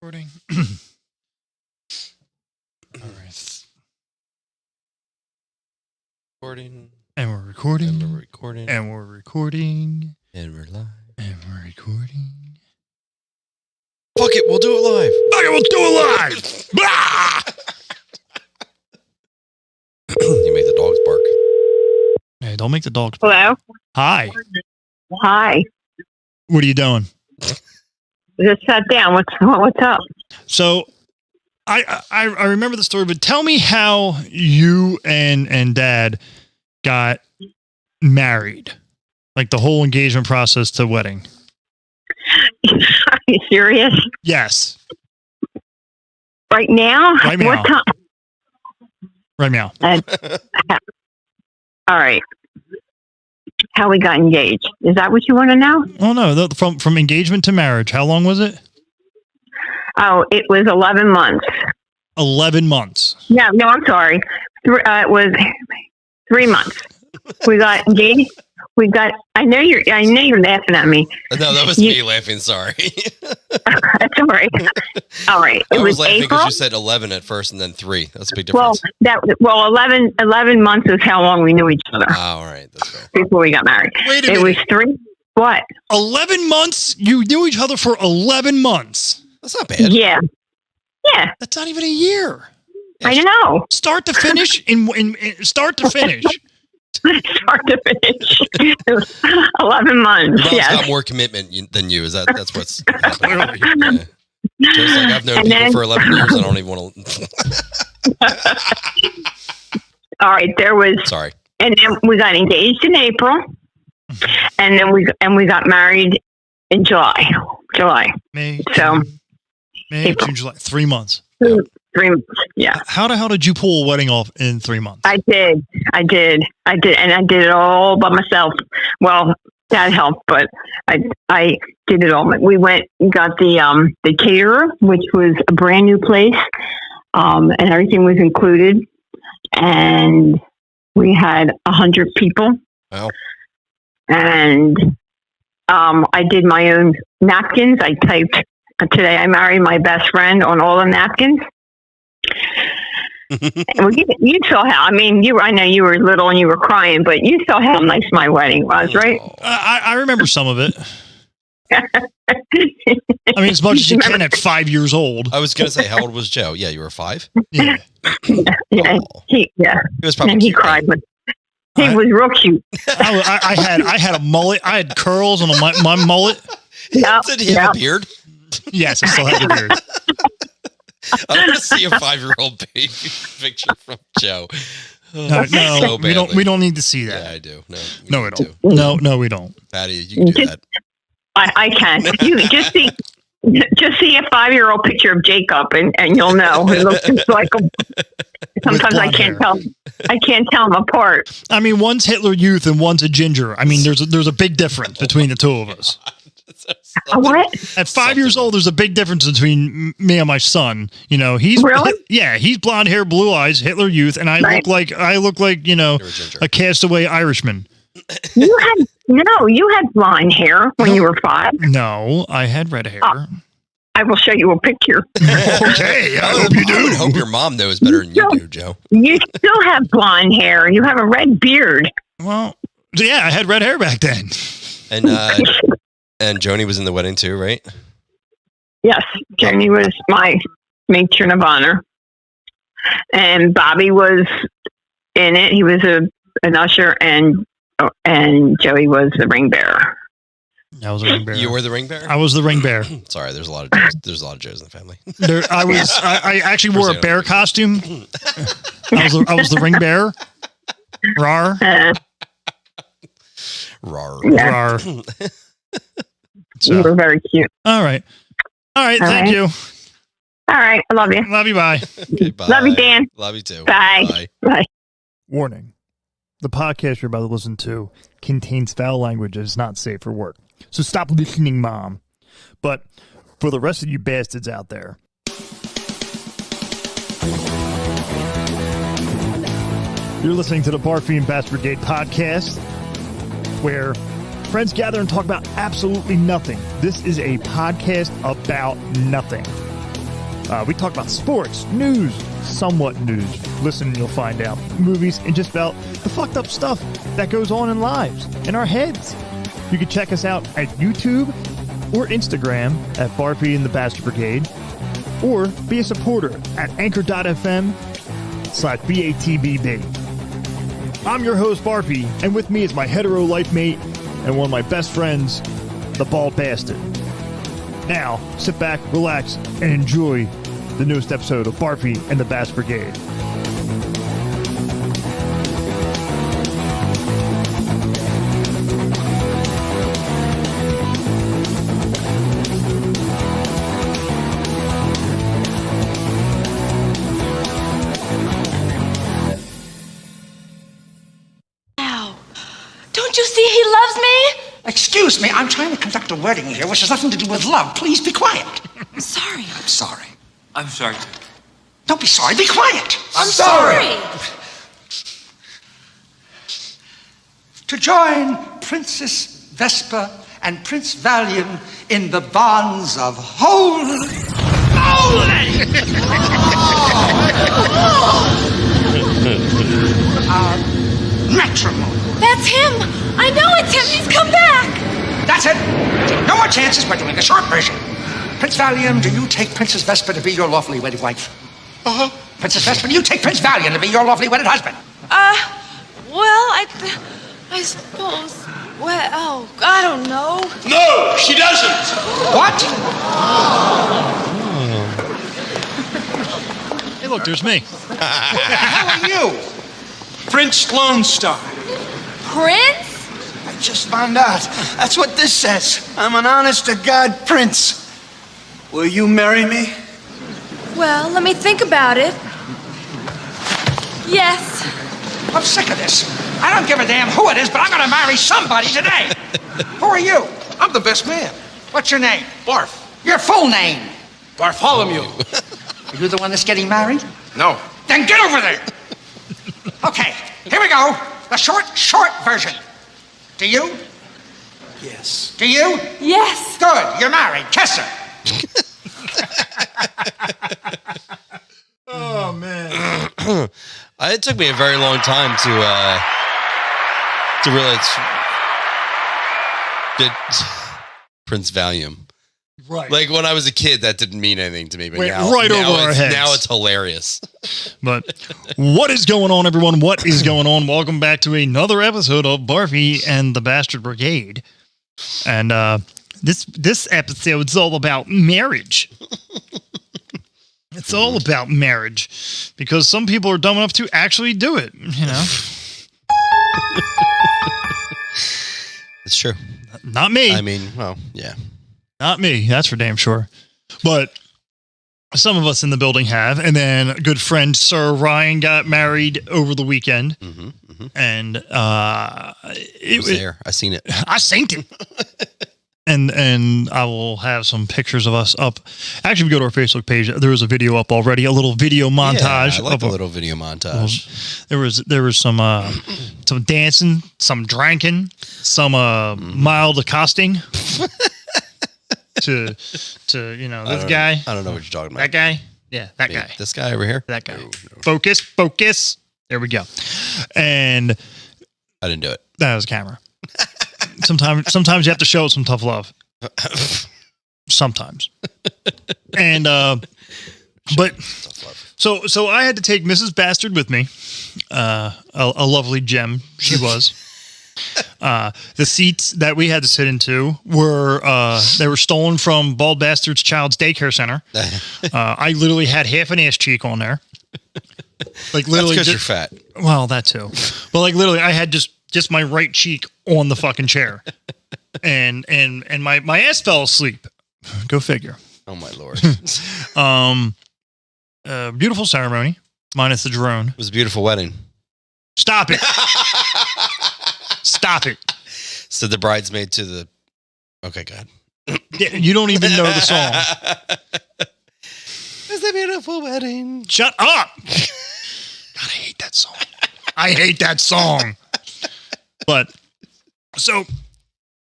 Recording. All right. Recording. And we're recording. And we're recording. And we're recording. And we're live. And we're recording. Fuck it, we'll do it live. Fuck it, we'll do it live. Blah! You make the dogs bark. Hey, don't make the dogs bark. Hello? Hi. Hi. What are you doing? Just sat down. What's up? So, I remember the story, but tell me how you and Dad got married, like the whole engagement process to wedding. Are you serious? Yes. Right now? Right now. What time? Right now. All right. How we got engaged. Is that what you want to know? Oh no, from engagement to marriage. How long was it? Oh, it was 11 months. 11 months. No, I'm sorry. It was 3 months. We got engaged. I know you're laughing at me. No, that was me laughing. Sorry. That's all right. All right. I It was laughing April. because you said 11 at first and then 3. That's a big difference. 11 months is how long we knew each other. Oh, all right. That's fair. Before we got married. Wait a It minute. was 3. What? 11 months? You knew each other for 11 months. That's not bad. Yeah. Yeah. That's not even a year. I know. Start to finish in start to finish. Start to finish. 11 months. Your mom's Yes. got more commitment than you. That's what's happening. Clearly. Yeah. Just like I've known And people then- for 11 years. I don't even want to. All right. There was, Sorry. and then we got engaged in April, and then we got married in July. May, So May, April. June, July. 3 months. 3 months. Yeah. How the hell did you pull a wedding off in 3 months? I did, and I did it all by myself. Well, Dad helped, but I did it all. We went and got the caterer, which was a brand new place, and everything was included, and we had 100 people. Wow. And I did my own napkins. I typed, "Today I married my best friend" on all the napkins. Well, you saw how, I know you were little and you were crying, but you saw how nice my wedding was, right? Oh. I remember some of it. I mean, as much as you can at 5 years old. I was going to say, how old was Joe? Yeah, you were 5? Yeah. Yeah, Oh. he was probably and he cute, cried, right? but he was real cute. I had a mullet. I had curls on my mullet. Yep, Did he have a beard? Yes, I still had the beard. I want to see a 5-year-old baby picture from Joe. No, So we don't. badly. We don't need to see that. Yeah, I do. No, we need don't. to. No, we don't. Patty, you can do that. I can. You just see a 5-year-old picture of Jacob, and you'll know. It looks just like him. Sometimes I blonde can't hair. tell. I can't tell them apart. I mean, one's Hitler Youth and one's a ginger. I mean, there's a big difference between the two of us. What? At 5 years old, there's a big difference between me and my son. You know, he's Really? Yeah, he's blonde hair, blue eyes, Hitler Youth, and I Right. look like you know You're a ginger. a castaway Irishman. You had blonde hair when you were 5. No, I had red hair. I will show you a picture. Okay, I hope you I would do. hope your mom knows better than you do, Joe. You still have blonde hair. You have a red beard. Well, yeah, I had red hair back then. And Joni was in the wedding too, right? Yes, Joni was my matron of honor, and Bobby was in it. He was an usher, and Joey was the ring bearer. I was a ring bearer. You were the ring bearer? I was the ring bearer. Sorry, there's a lot of Joes. There's a lot of Joes in the family. I actually wore a bear costume. I was the ring bearer. Rar. Rar. Yeah. Rar. You So, were very cute. all right. Thank right. you. All right, I love you. Love you, bye. Okay, bye. Love you, Dan. Love you too. Bye. Bye. Warning. The podcast you're about to listen to contains foul language that is not safe for work. So stop listening, Mom. But for the rest of you bastards out there, you're listening to the Barfy and BATBB podcast, where friends gather and talk about absolutely nothing. This is a podcast about nothing. We talk about sports, news, somewhat news. Listen and you'll find out. Movies and just about the fucked up stuff that goes on in lives, in our heads. You can check us out at YouTube or Instagram at Barfy and the Bastard Brigade, or be a supporter at anchor.fm/BATBB. I'm your host, Barfy, and with me is my hetero life mate and one of my best friends, the Bald Bastard. Now, sit back, relax, and enjoy the newest episode of Barfy and the Bastard Brigade. Don't you see he loves me? Excuse me, I'm trying to conduct a wedding here, which has nothing to do with love. Please be quiet. I'm sorry. I'm sorry. I'm sorry. Don't be sorry, be quiet. I'm sorry. To join Princess Vespa and Prince Valium in the bonds of matrimony. That's him. I know it's him. He's come back. That's it. No more chances. We're doing a short version. Prince Valium, do you take Princess Vespa to be your lawfully wedded wife? Uh-huh. Princess Vespa, do you take Prince Valium to be your lawfully wedded husband? Well, I suppose. Well, oh, I don't know. No, she doesn't. What? Hey, look, there's me. How are you? Prince Lone Star. Prince? I just found out. That's what this says. I'm an honest-to-God prince. Will you marry me? Well, let me think about it. Yes. I'm sick of this. I don't give a damn who it is, but I'm going to marry somebody today. Who are you? I'm the best man. What's your name? Barf. Your full name. Bartholomew. Are you the one that's getting married? No. Then get over there. Okay, here we go. The short version. Do you? Yes. Do you? Yes. Good, you're married. Kiss her. Oh, man. It took me a very long time to realize that Prince Valium. Right. Like when I was a kid, that didn't mean anything to me, but Went now, right now over our heads. Now it's hilarious. But what is going on, everyone? What is going on? Welcome back to another episode of Barfy and the Bastard Brigade. And this episode's all about marriage. It's all about marriage because some people are dumb enough to actually do it, you know. It's true. Not me. I mean, well, yeah. Not me, that's for damn sure. But some of us in the building have. And then a good friend, Sir Ryan, got married over the weekend. And It was there. I seen it. I synced it. And I will have some pictures of us up. Actually, if you go to our Facebook page, there was a video up already, a little video montage. Yeah, I like a little video montage. There was some dancing, some drinking, some mild accosting. to you know, this guy. I don't know what you're talking about. That guy? Yeah, that guy. This guy over here? That guy. No. Focus. There we go. And I didn't do it. that was camera. Sometimes you have to show some tough love. Sometimes. And but so I had to take Mrs. Bastard with me. A lovely gem she was. The seats that we had to sit into were they were stolen from Bald Bastard's Child's Daycare Center. I literally had half an ass cheek on there. Like literally, because you're fat. Well, that too. But like literally, I had just my right cheek on the fucking chair, and my ass fell asleep. Go figure. Oh my Lord. Beautiful ceremony, minus the drone. It was a beautiful wedding. Stop it. Stop it. So the bridesmaid to the... Okay, God. Yeah, you don't even know the song. It's a beautiful wedding. Shut up. God, I hate that song. I hate that song. But, so,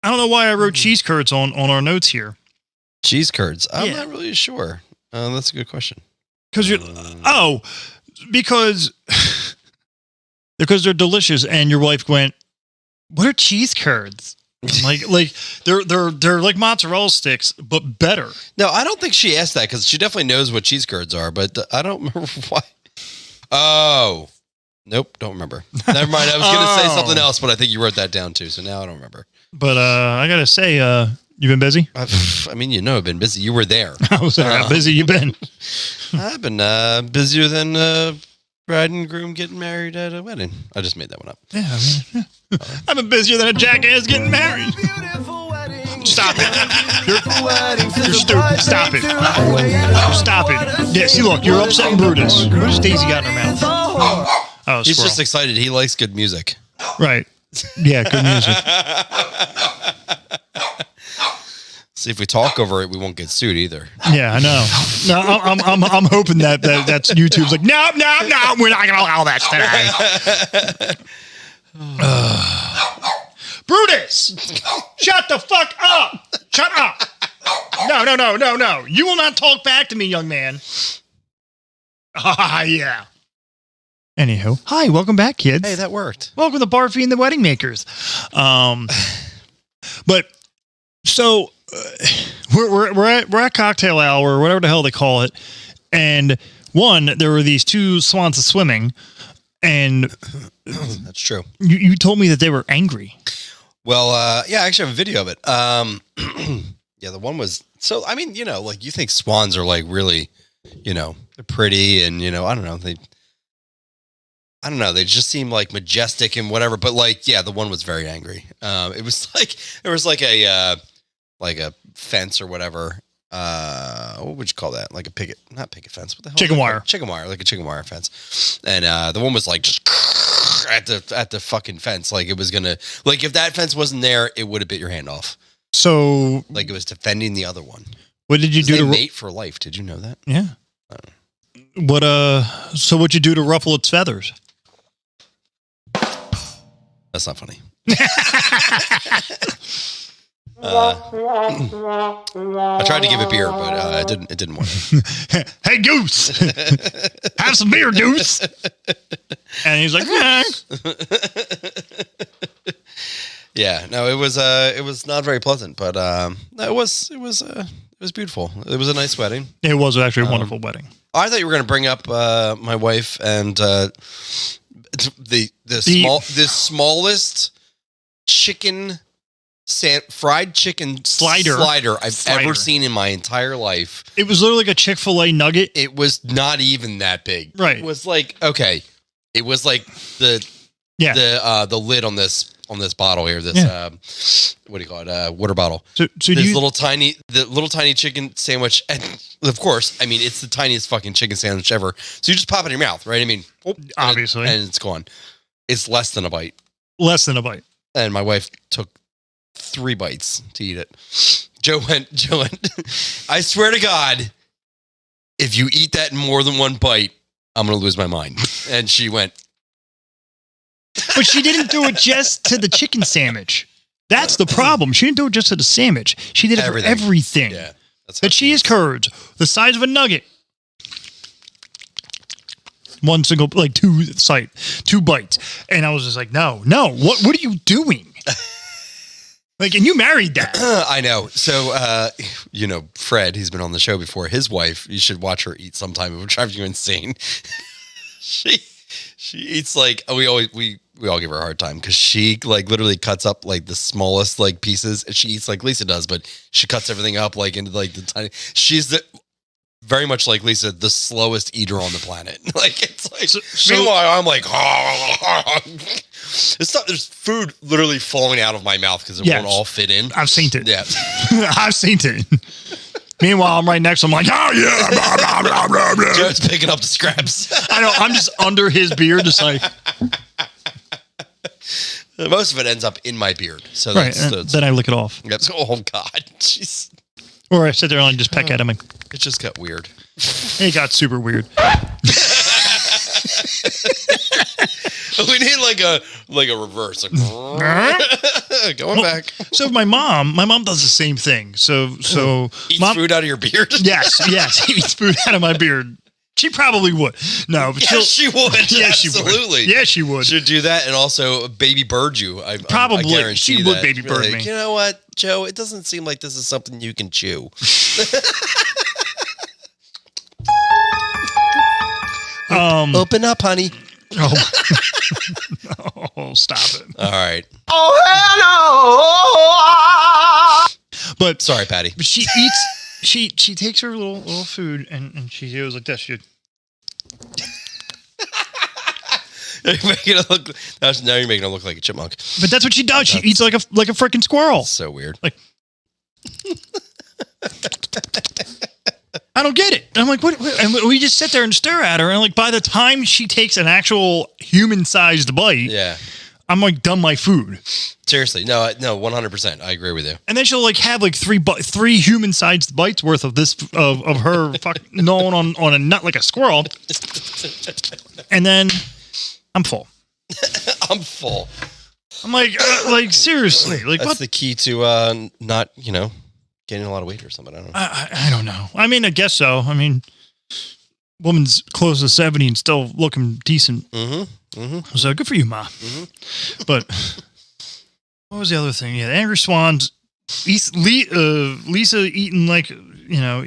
I don't know why I wrote cheese curds on our notes here. Cheese curds. I'm Yeah. not really sure. That's a good question. Because because they're delicious, and your wife went, "What are cheese curds?" like they're like mozzarella sticks, but better. No, I don't think she asked that because she definitely knows what cheese curds are, but I don't remember why. Oh, nope, don't remember. Never mind. I was going to say something else, but I think you wrote that down too, so now I don't remember. But I gotta say, you've been busy. I mean, I've been busy. You were there. How busy you been? I've been busier than bride and groom getting married at a wedding. I just made that one up. Yeah, I've been busier than a jackass getting married. Stop it. You're stupid. Stop it. Stop it. Yeah, see, look, you're upsetting Brutus. What has Daisy got in her mouth? Oh, He's squirrel. just excited. He likes good music. Right. Yeah, good music. See, if we talk over it, we won't get sued either. Yeah, I know. No, I'm hoping that's YouTube's like, no, we're not gonna allow that today. Brutus, shut the fuck up! Shut up! No! You will not talk back to me, young man. Ah, yeah. Anywho, hi, welcome back, kids. Hey, that worked. Welcome to Barfy and the Wedding Makers. But so we're at cocktail hour or whatever the hell they call it, and there were these two swans swimming, and That's true. you told me that they were angry. Well, yeah, I actually have a video of it. Yeah, the one was so. I mean, like you think swans are like really, they're pretty, and I don't know, they just seem like majestic and whatever. But like, yeah, the one was very angry. It was like there was like a fence or whatever. What would you call that? Like a not picket fence. What the hell? Chicken wire. Chicken wire, like a chicken wire fence. And the one was like just at the fucking fence. Like it was gonna, like if that fence wasn't there, it would have bit your hand off. So Like it was defending the other one. what did you do They to mate for life? Did you know that? Yeah. So what'd you do to ruffle its feathers? That's not funny. I tried to give it beer, but it didn't work. Hey, Goose, have some beer, Goose. And he's like, nah. Yeah, no, it was not very pleasant, but it was beautiful. It was a nice wedding. It was actually a wonderful wedding. I thought you were going to bring up my wife and the smallest fried chicken slider I've ever seen in my entire life. It was literally like a Chick-fil-A nugget. It was not even that big. Right. It was like, okay. It was like the lid on this bottle here. This what do you call it? Water bottle. So this little tiny chicken sandwich, and of course, I mean it's the tiniest fucking chicken sandwich ever. So you just pop it in your mouth, right? I mean, obviously, and it's gone. It's less than a bite. Less than a bite. And my wife took 3 bites to eat it. Joe went. I swear to God, if you eat that in more than 1 bite, I'm gonna lose my mind. And she went. But she didn't do it just to the chicken sandwich. That's the problem. She didn't do it just to the sandwich. She did it for everything. Yeah, that's the cheese curds, the size of a nugget. One single, like 2 bites. And I was just like, no, what are you doing? Like, and you married that. I know. So, Fred, he's been on the show before. His wife, you should watch her eat sometime. It would drive you insane. She eats like, we all give her a hard time because she like literally cuts up like the smallest like pieces, and she eats like Lisa does, but she cuts everything up like into like the tiny. She's very much like Lisa, the slowest eater on the planet. Like it's like. Meanwhile, I'm like, it's not. There's food literally falling out of my mouth because it won't all fit in. I've seen it. Yeah, I've seen it. Meanwhile, I'm right next to him like, oh yeah, blah, blah, blah, blah, blah. Joe's picking up the scraps. I know. I'm just under his beard, just like. Most of it ends up in my beard. So right, then I lick it off. Yep. So, oh God, jeez. Or I sit there and like just peck at him. And, it just got weird. It got super weird. We need like a reverse. Like, going back. So my mom does the same thing. So Eats mom, food out of your beard? yes, he eats food out of my beard. She probably would. No, but Yes, she would. Yeah, she Absolutely. would. Yeah, she would. She'd do that and also baby bird you. I guarantee she would that. baby bird Like, me. you know what, Joe? It doesn't seem like this is something you can chew. Open up, honey. Oh. Oh, stop it. All right. Oh, hello. But Sorry, Patty. But she eats. She takes her little food and she goes like this. You're making it look. Now you're making it look like a chipmunk. But that's what she does. She eats like a freaking squirrel. So weird. Like, I don't get it. I'm like, what? And we just sit there and stare at her. And like, by the time she takes an actual human-sized bite, Yeah. I'm like done my food. Seriously, no, 100%. I agree with you. And then she'll like have like three human-sized bites worth of this of her fucking gnawing on a nut like a squirrel. And then I'm full. I'm full. I'm like seriously, like That's what? the key to not gaining a lot of weight or something. I don't know. I don't know. I mean, I guess so. I mean, woman's close to 70 and still looking decent. So good for you, Ma. But what was the other thing? Yeah, Angry Swans. Lisa eating like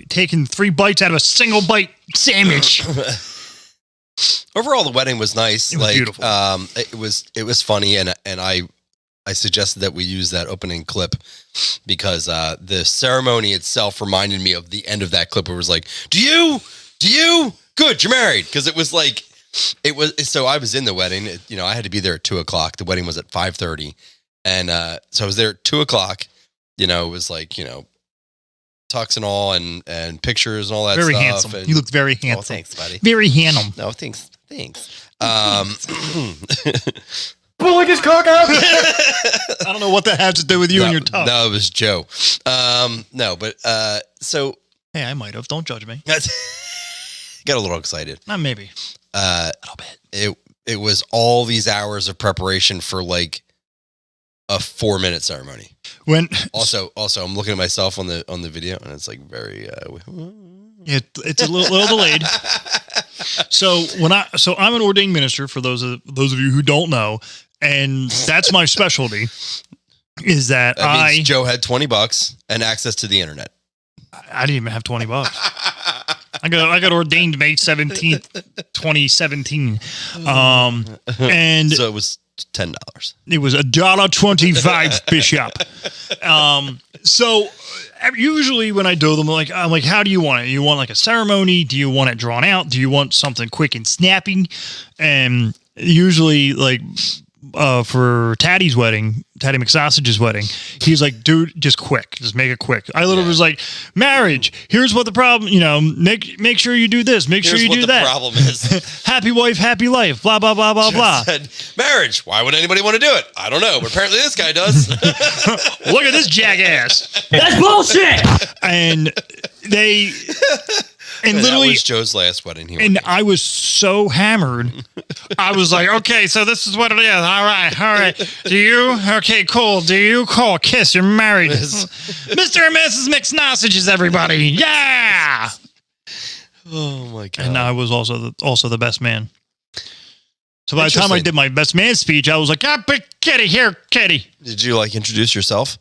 taking 3 bites out of a single bite sandwich. Overall, the wedding was nice. It was beautiful. It was funny, and I suggested that we use that opening clip because the ceremony itself reminded me of the end of that clip where it was like, do you good, you're married. Because it was like, so I was in the wedding, I had to be there at 2:00. The wedding was at 5:30. And so I was there at 2:00, it was like, tux and all and pictures and all that Very stuff. handsome. And, You looked very handsome. Oh, thanks, buddy. Very handsome. No, thanks. Bullock is cock out. I don't know what that has to do with you and your tongue. No, it was Joe. No, but so Hey, I might have. Don't judge me. got a little excited. Not maybe. A little bit. It was all these hours of preparation for like a 4-minute ceremony. When Also, I'm looking at myself on the video, and it's like very. it's a little delayed. So I'm an ordained minister for those of you who don't know, and that's my specialty. Is that means Joe had $20 and access to the internet. I didn't even have $20. I got ordained May 17th, 2017. And So it was $10. it was $1.25, Bishop. So usually when I do them, I'm like, how do you want it? You want like a ceremony? Do you want it drawn out? Do you want something quick and snappy? And usually like for Taddy McSausage's wedding, he's like, dude, just quick, just make it quick. I literally was like, marriage, here's what the problem, make sure you do this, make sure you do that. Here's what the problem is. Happy wife, happy life, blah, blah, blah, blah, blah. Said, marriage, why would anybody want to do it? I don't know, but apparently this guy does. Look at this jackass. That's bullshit. And they... And that literally, was Joe's last wedding. I was so hammered. I was like, okay, so this is what it is. All right. Okay, cool. Do you call? Kiss, you're married. Mr. and Mrs. McSausages, everybody. Yeah. Oh my God. And I was also the best man. So by the time I Interesting. did my best man speech, I was like, big kitty, here, kitty. Did you introduce yourself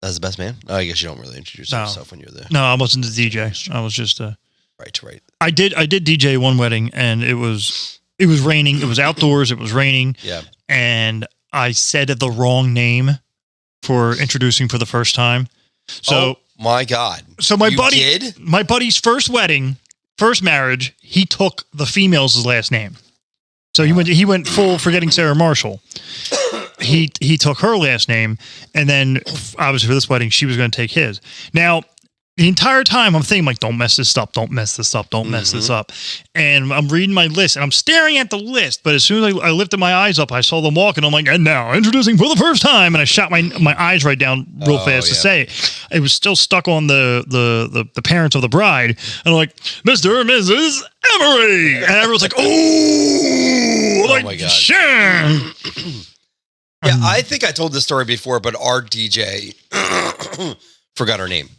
as the best man? Oh, I guess you don't really introduce yourself when you're there. No, I wasn't the DJ. I was just Right. I did DJ one wedding, and it was raining. It was outdoors. It was raining. Yeah. And I said the wrong name for introducing for the first time. So oh my God. So my buddy's first marriage, he took the female's last name. So he went full forgetting Sarah Marshall. He took her last name, and then obviously for this wedding, she was going to take his. Now, the entire time I'm thinking like, don't mess this up, don't mess this up, don't mess this up. And I'm reading my list, and I'm staring at the list. But as soon as I lifted my eyes up, I saw them walking. I'm like, and now introducing for the first time, and I shot my eyes right down real fast to say it. It was still stuck on the parents of the bride, and I'm like, Mr. and Mrs. Emery, and everyone's like, oh, I'm like, my God. sure. Yeah, I think I told this story before, but our DJ forgot our name.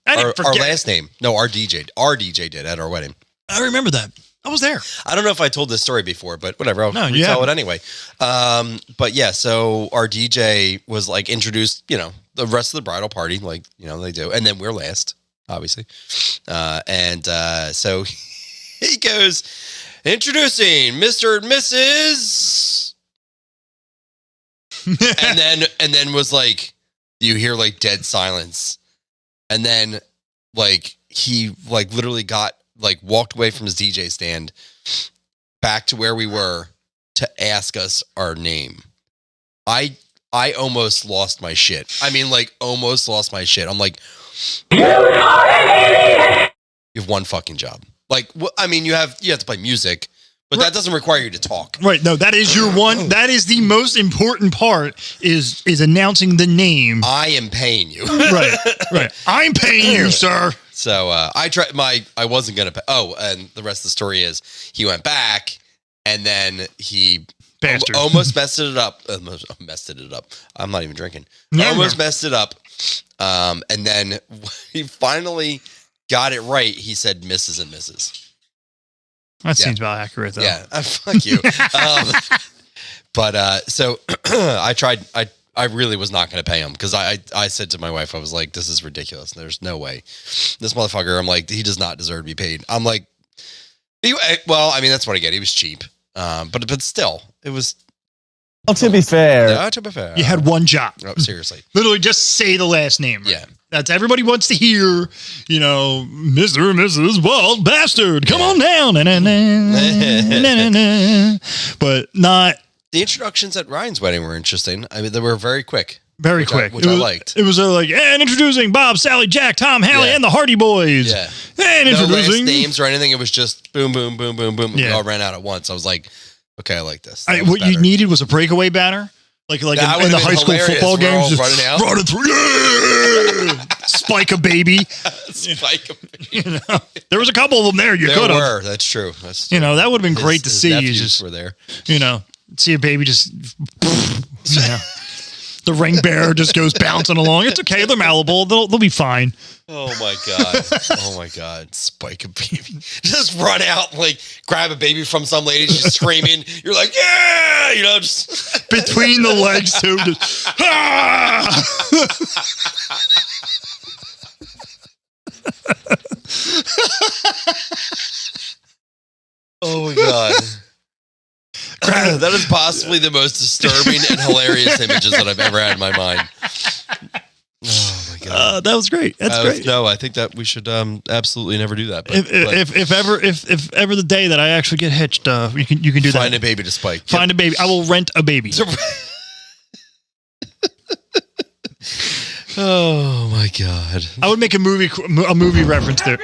Our last name. No, our DJ did at our wedding. I remember that. I was there. I don't know if I told this story before, but whatever. I'll No, you retell it haven't. anyway. But yeah, so our DJ was like introduced, the rest of the bridal party, like, they do. And then we're last, obviously. So he goes, introducing Mr. and Mrs. and then was like, you hear like dead silence. And then like he like literally walked away from his DJ stand back to where we were to ask us our name. I almost lost my shit. I mean, like almost lost my shit. I'm like, you have one fucking job. Like, I mean, you have to play music, but that doesn't require you to talk. Right. No, that is your one. That is the most important part is announcing the name. I am paying you. Right. I'm paying you, sir. So I tried I wasn't going to pay. Oh, and the rest of the story is he went back and then he almost messed it up. Messed it up. I'm not even drinking. Almost messed it up. And then he finally got it right. He said Mrs. and Mrs. That seems about accurate, though. Yeah, fuck you. So I tried. I really was not going to pay him because I said to my wife, I was like, this is ridiculous. There's no way. This motherfucker, I'm like, he does not deserve to be paid. I'm like, well, I mean, that's what I get. He was cheap. But still, it was. Well, to be fair. Yeah, to be fair. You had one job. No, seriously. Literally just say the last name. Right? Yeah. That's everybody wants to hear, Mr. and Mrs. Bald Bastard. Come on down. But not. The introductions at Ryan's wedding were interesting. I mean, they were very quick. Very quick. Which I liked. It was like, and introducing Bob, Sally, Jack, Tom, Hallie, and the Hardy Boys. Yeah. And No last introducing names or anything. It was just boom, boom, boom, boom, boom. Yeah. We all ran out at once. I was like, okay, I like this. What you needed was a breakaway banner. Like in the high school football games. Just running out. Running through. Yeah! Spike a baby. Spike a baby. There was a couple of them there. You could have. That's true. That would have been great to see. You just were there. See a baby just. The ring bearer just goes bouncing along. It's okay. They're malleable. They'll be fine. Oh my god. Oh my god. Spike a baby. Just run out, like grab a baby from some lady. She's screaming. You're like, yeah, just between the legs too. Just, ah! Oh my god. That is possibly the most disturbing and hilarious images that I've ever had in my mind. Oh my god, that was great. That's great. No, I think that we should absolutely never do that. But, if ever the day that I actually get hitched, you can do that. Find a baby to Spike. Find a baby. I will rent a baby. Oh my god! I would make a movie reference there.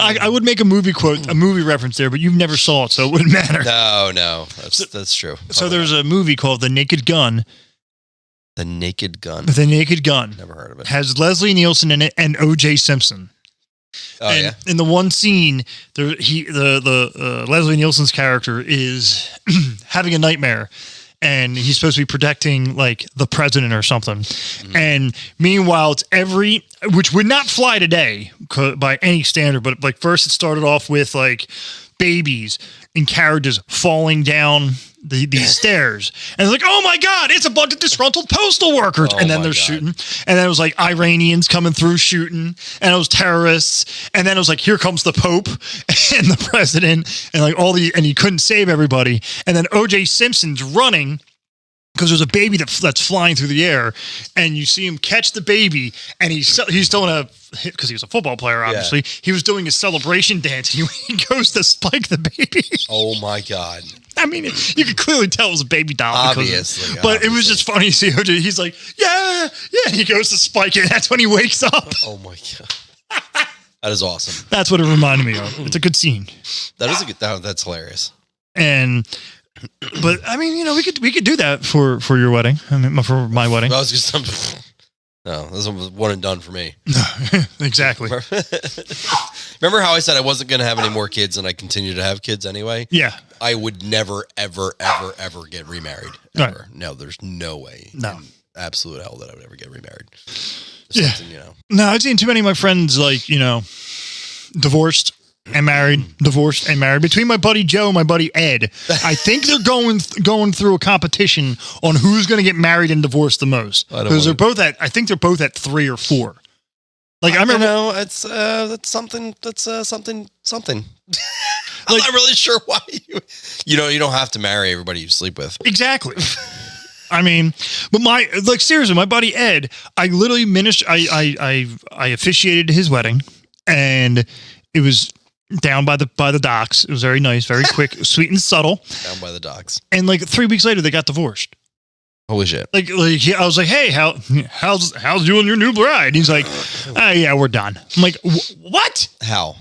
I would make a movie reference there, but you never saw it, so it wouldn't matter. No, that's true. So there's a movie called The Naked Gun. The Naked Gun. The Naked Gun. Never heard of it. Has Leslie Nielsen in it and O.J. Simpson. Oh yeah. In the one scene, Leslie Nielsen's character is having a nightmare. And he's supposed to be protecting like the president or something. Mm-hmm. And meanwhile, it's which would not fly today by any standard, but like first it started off with like babies and carriages falling down these stairs. And it's like, oh my God, it's a bunch of disgruntled postal workers. And then they're shooting. And then it was like Iranians coming through shooting. And it was terrorists. And then it was like, here comes the Pope and the president and like and he couldn't save everybody. And then O.J. Simpson's running because there's a baby that's flying through the air, and you see him catch the baby, and he's doing because he was a football player, obviously. Yeah. He was doing his celebration dance, and he goes to spike the baby. Oh my God. I mean, you could clearly tell it was a baby doll. Obviously. But it was just funny to see OJ. He's like, yeah. And he goes to spike it. That's when he wakes up. Oh my God. That is awesome. That's what it reminded me of. It's a good scene. That's hilarious. But I mean, we could do that for your wedding. I mean, for my wedding. I was just no, this one was one and done for me. Exactly. Remember how I said I wasn't going to have any more kids and I continue to have kids anyway? Yeah. I would never, ever, ever, ever get remarried. Ever. Right. No, there's no way. No. Absolute hell that I would ever get remarried. Yeah. No, I've seen too many of my friends, like, divorced and married, divorced and married. Between my buddy Joe and my buddy Ed, I think they're going through a competition on who's going to get married and divorced the most. Because they're both at 3 or 4. Like I remember, that's something. I'm not really sure why you don't have to marry everybody you sleep with. Exactly. I mean, but seriously, my buddy Ed, I literally I officiated his wedding, and it was down by the docks. It was very nice, very quick, sweet and subtle. Down by the docks. And 3 weeks later, they got divorced. Holy shit! I was like, hey, how's you and your new bride? He's like, yeah, we're done. I'm like, what? How?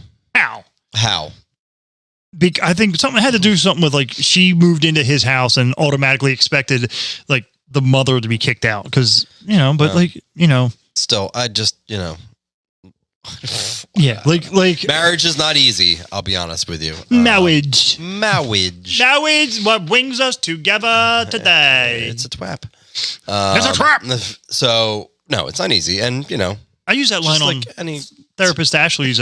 I think something had to do with she moved into his house and automatically expected the mother to be kicked out because still I just yeah marriage is not easy. I'll be honest with you. Marriage. What brings us together today? It's a twap. It's a trap. So no, it's not easy, and I use that line on any therapist Ashley's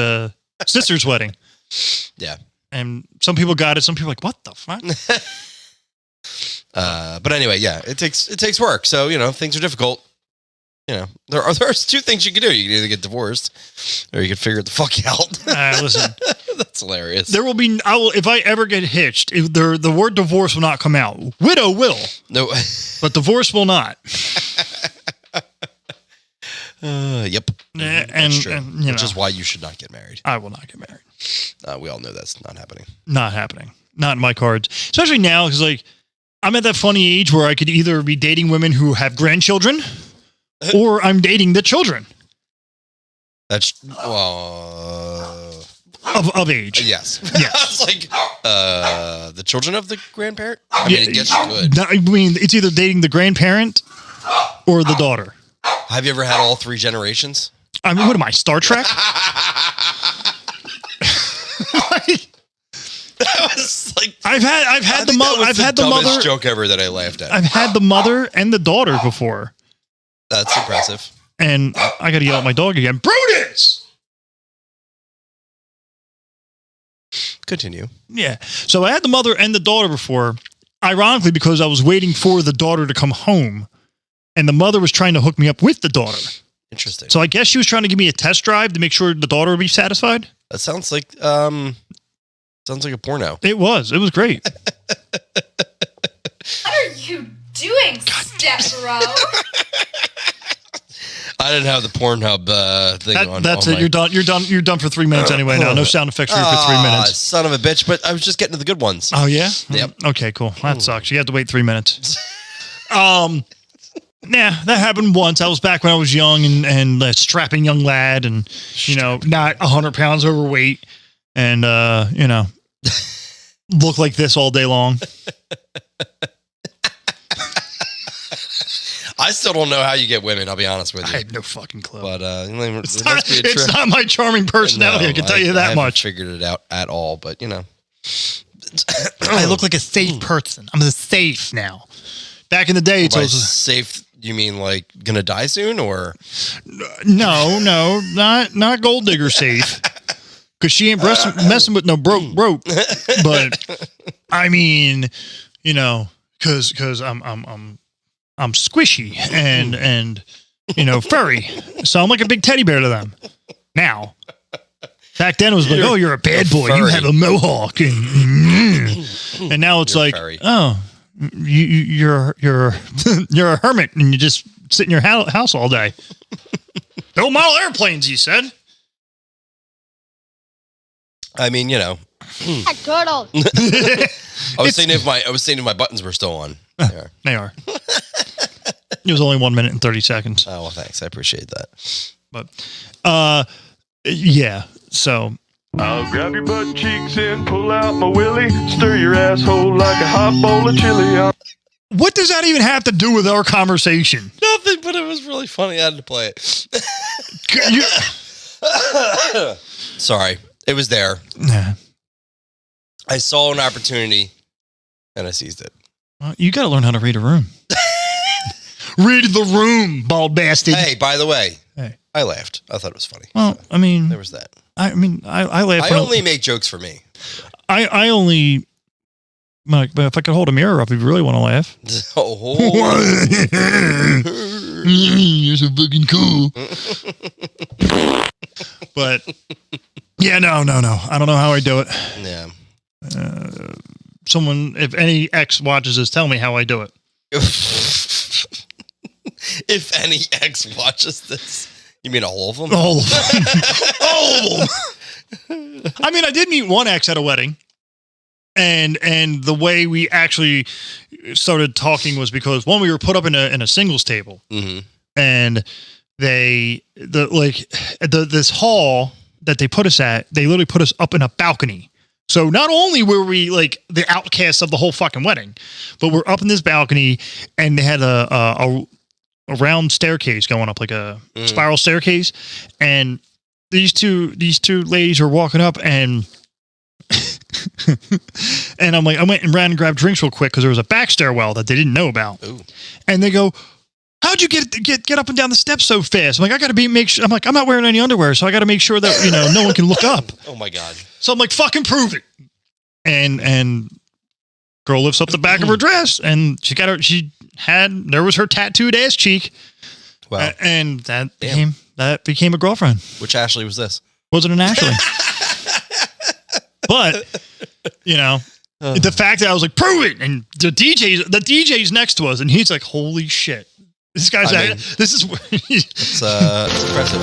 sister's wedding. Yeah. And some people got it. Some people are like, what the fuck? But anyway, yeah, it takes work. So, things are difficult. There's 2 things you can do. You can either get divorced or you can figure it the fuck out. Listen, that's hilarious. There will be, if I ever get hitched, the word divorce will not come out. Widow will. No. But divorce will not. Yep. And which is why you should not get married. I will not get married. We all know that's not happening. Not happening. Not in my cards. Especially now, because I'm at that funny age where I could either be dating women who have grandchildren, or I'm dating the children. That's of age. Yes. Yes. It's the children of the grandparent. I mean, it gets good. I mean, it's either dating the grandparent or the daughter. Have you ever had all 3 generations? I mean, what am I, Star Trek? That was I've had the mother. I've had the mother joke ever that I laughed at. I've had the mother and the daughter before. That's impressive. And I got to yell at my dog again. Brutus. Continue. Yeah. So I had the mother and the daughter before. Ironically, because I was waiting for the daughter to come home, and the mother was trying to hook me up with the daughter. Interesting. So I guess she was trying to give me a test drive to make sure the daughter would be satisfied. That sounds like a porno. It was great. What are you doing, step bro? I didn't have the Pornhub thing on. That's it. You're done. You're done for 3 minutes anyway. Now, no sound effects for you for 3 minutes. Son of a bitch! But I was just getting to the good ones. Oh yeah. Yep. Okay. Cool. That sucks. You had to wait 3 minutes. Yeah, that happened once. I was back when I was young and a strapping young lad, and not 100 pounds overweight, and look like this all day long. I still don't know how you get women. I'll be honest with you. I have no fucking clue. But it's not my charming personality. No, I can tell you that much. I haven't figured it out at all. But I look like a safe person. I'm a safe now. Back in the day, it's safe. You mean gonna die soon, or no, not gold digger safe, because she ain't messing with no broke rope. But I mean, because I'm squishy and furry, so I'm like a big teddy bear to them. Now, back then it was oh, you're a bad boy, you have a mohawk, and now it's furry. Oh. You're a hermit and you just sit in your house all day. Build model airplanes, you said. I mean, Turtles. I was saying if my buttons were still on. They are. It was only 1 minute and 30 seconds. Oh well, thanks. I appreciate that. But yeah. So I'll grab your butt cheeks and pull out my willy, stir your asshole like a hot bowl of chili. What does that even have to do with our conversation? Nothing, but it was really funny. I had to play it. Sorry. It was there. Nah. I saw an opportunity and I seized it. Well, you got to learn how to read a room. Read the room, bald bastard. Hey, by the way, Hey. I laughed. I thought it was funny. Well, I mean, There was that. I laugh. I only make jokes for me. I only. Like, but if I could hold a mirror up, if you really want to laugh. Oh. You're so fucking cool. But yeah, no. I don't know how I do it. Yeah. Someone, if any ex watches this, tell me how I do it. If any ex watches this, you mean all of them? All of them. All of them. I mean, I did meet one ex at a wedding. And the way we actually started talking was because one, we were put up in a singles table, and this hall that they put us at, they literally put us up in a balcony. So not only were we like the outcasts of the whole fucking wedding, but we're up in this balcony, and they had a round staircase going up, like a spiral staircase, and these two ladies are walking up, and and I'm like, I went and ran and grabbed drinks real quick because there was a back stairwell that they didn't know about. Ooh. And they go, "How'd you get up and down the steps so fast?" I'm like, I got to make sure. I'm like, I'm not wearing any underwear, so I got to make sure that no one can look up. Oh my god! So I'm like, fucking prove it. And girl lifts up the back of her dress, and there was her tattooed ass cheek. Wow! And that became a girlfriend. Which Ashley was this? Wasn't an Ashley. But, the fact that I was like, prove it. And the DJ's next to us, and he's like, holy shit. This guy's it's impressive.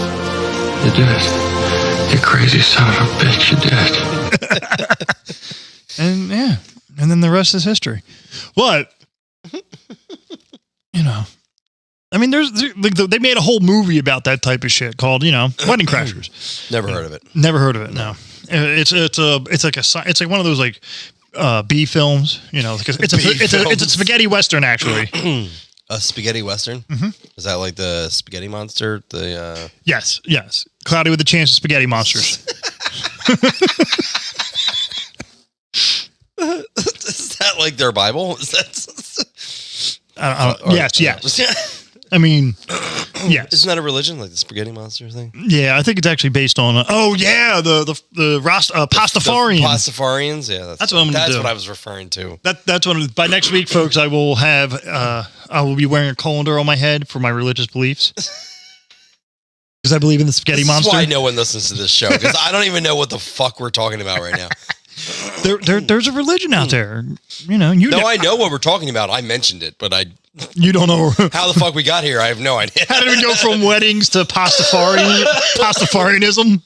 You did it. You crazy son of a bitch, you did. And yeah. And then the rest is history. But, I mean, they made a whole movie about that type of shit called, Wedding Crashers. Never heard of it. Never heard of it. No. It's like one of those like B films, it's a spaghetti western actually. A spaghetti western? Mm-hmm. Is that like the spaghetti monster? Yes. Cloudy with a Chance of Spaghetti Monsters. Is that like their Bible? Is that? Yes. I mean, yes. Isn't that a religion, like the spaghetti monster thing? Yeah, I think it's actually based on. The Pastafarians. The Pastafarians, yeah. That's what I'm going to do. That's what I was referring to. That's what. By next week, folks, I will have. I will be wearing a colander on my head for my religious beliefs. Because I believe in the spaghetti monster. That's why no one listens to this show. Because I don't even know what the fuck we're talking about right now. There's a religion out there. I know what we're talking about. I mentioned it, but you don't know how the fuck we got here. I have no idea. How did we go from weddings to Pastafarianism?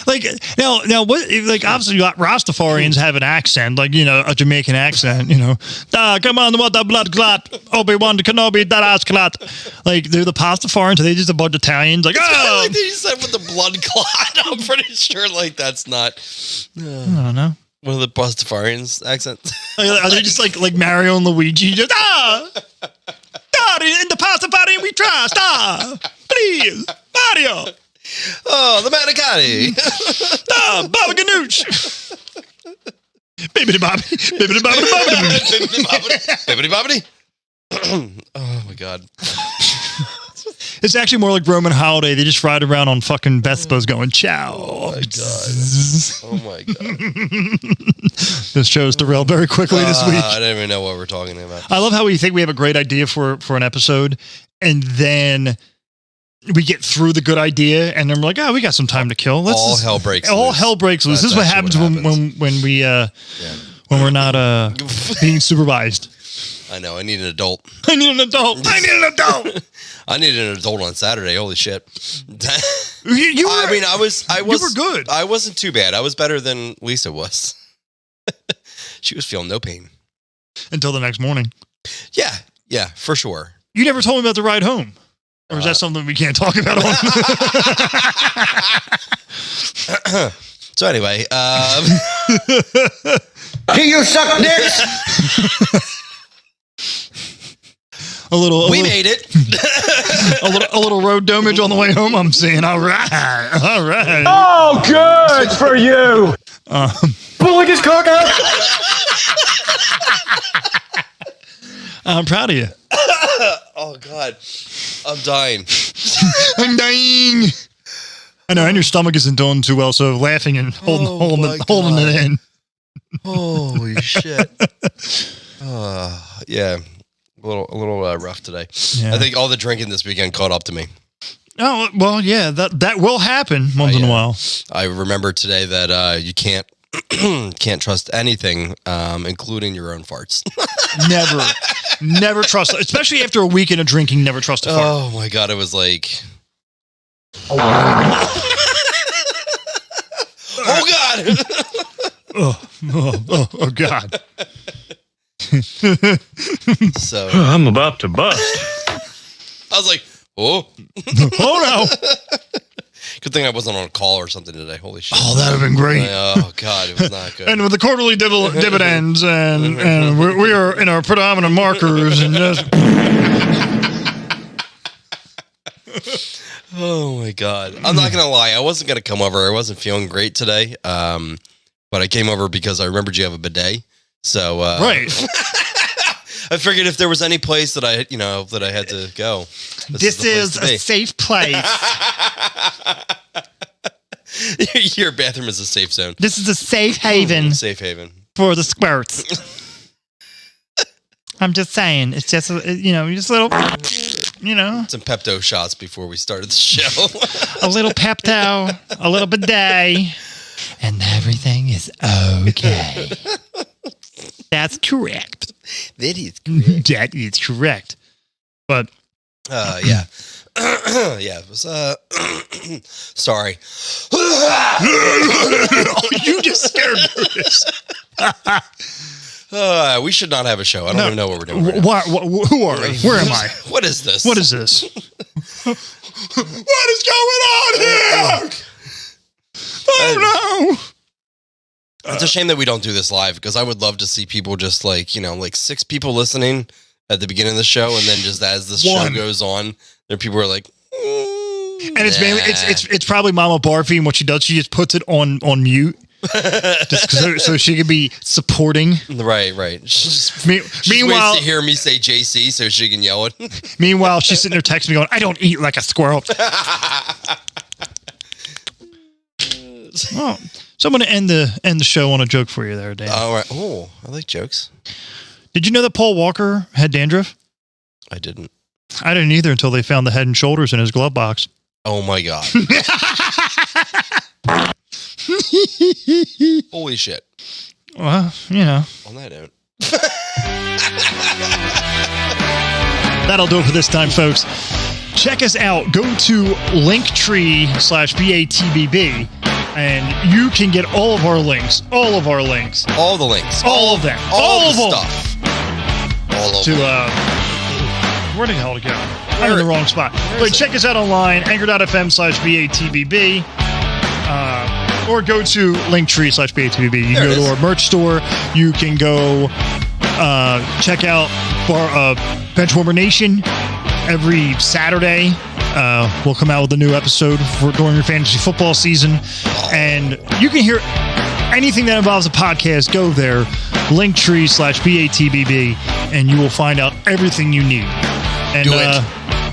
Like now what? Like obviously, Rastafarians have an accent, like a Jamaican accent. Come on, what the blood clot? Obi-Wan Kenobi, that ass clot. Like they're the Pastafarians. Are they just a bunch of Italians? Like like they said with the blood clot. I'm pretty sure like that's not. I don't know. One of the Pastafarians accents. Are they just like Mario and Luigi? Just in the Pastafarian we trust. Please, Mario. Oh, the Manicotti. Baba Ganoush. Bibbidi bobbidi. Bibbidi bobbidi bobbidi. Bibbidi bobbidi. Oh my god. It's actually more like Roman holiday. They just ride around on fucking Vespas going, ciao. Oh my god. Oh my god. This show's derailed very quickly this week. I don't even know what we're talking about. I love how we think we have a great idea for an episode, and then we get through the good idea, and then we're like, we got some time to kill. All hell breaks loose. This is what happens when we're not being supervised. I know. I need an adult. I need an adult. I needed an adult on Saturday. Holy shit! I was. You were good. I wasn't too bad. I was better than Lisa was. She was feeling no pain until the next morning. Yeah, for sure. You never told me about the ride home, or is that something we can't talk about? So anyway, do you suck dicks? We made it. a little road domage on the way home. I'm saying, all right. Oh, good for you. Pulling his cock out. I'm proud of you. Oh God, I'm dying. I'm dying. I know, and your stomach isn't doing too well, so laughing and holding it in. Holy shit. Yeah, a little rough today. Yeah. I think all the drinking this weekend caught up to me. Oh well, yeah, that will happen once in a while. I remember today that you can't trust anything, including your own farts. Never trust, especially after a weekend of drinking. Never trust a fart. Oh my God, it was like, oh God. Oh God. So I'm about to bust. I was like, oh no. Good thing I wasn't on a call or something today. Holy shit. Oh, that would have been great. Oh God, it was not good. And with the quarterly dividends and we are in our predominant markers and just... Oh my God. I'm not gonna lie, I wasn't gonna come over. I wasn't feeling great today. But I came over because I remembered you have a bidet. So right. I figured if there was any place that I had to go. This is a safe place. Your bathroom is a safe zone. This is a safe haven. Safe haven. For the squirts. I'm just saying. It's just, just a little, Some Pepto shots before we started the show. A little Pepto, a little bidet, and everything is okay. That's correct. That is correct. That is correct. But, yeah. Yeah, it was, sorry. You just scared me. We should not have a show. I don't even know what we're doing. Right who are we? Where am I? What is this? What is this? What is going on here? Oh no. It's a shame that we don't do this live because I would love to see people just like 6 people listening at the beginning of the show, and then just as the show goes on, there people are like, and it's mainly it's probably Mama Barfy, and what she does, she just puts it on mute, just so she could be supporting. Right. She meanwhile, waits to hear me say JC so she can yell it. Meanwhile, she's sitting there texting me going, "I don't eat like a squirrel." Oh, so I'm going to end the show on a joke for you there, Dan. All right. Oh, I like jokes. Did you know that Paul Walker had dandruff? I didn't. I didn't either until they found the Head and Shoulders in his glove box. Oh my God. Holy shit. Well, On that note. That'll do it for this time, folks. Check us out. Go to linktr.ee/BATBB. And you can get all of our links. All of our links. All the links. All of them. All of the stuff. All of them. Where the hell to go? I'm in the wrong spot. But check us out online, anchor.fm/BATBB. Or go to linktree/BATBB. You can go to our merch store. You can go check out Benchwarmer Nation every Saturday. We'll come out with a new episode during your fantasy football season. And you can hear anything that involves a podcast. Go there, linktree/BATBB, and you will find out everything you need. And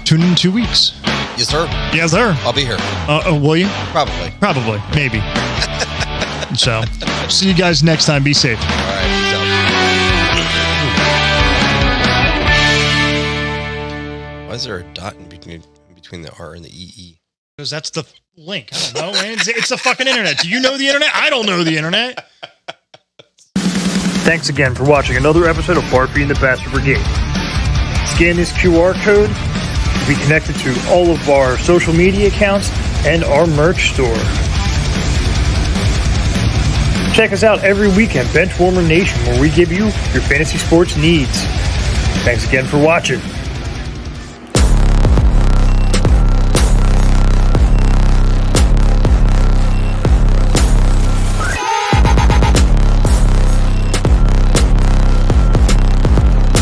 tune in 2 weeks. Yes, sir. Yes, sir. I'll be here. Will you? Probably. Maybe. So, see you guys next time. Be safe. All right. Peace out. Why is there a dot in between the R and the EE? Because that's the link. I don't know, man. It's the fucking internet. Do you know the internet? I don't know the internet. Thanks again for watching another episode of Barfy and the Bastard Brigade. Scan this QR code to be connected to all of our social media accounts and our merch store. Check us out every week at Benchwarmer Nation, where we give you your fantasy sports needs. Thanks again for watching.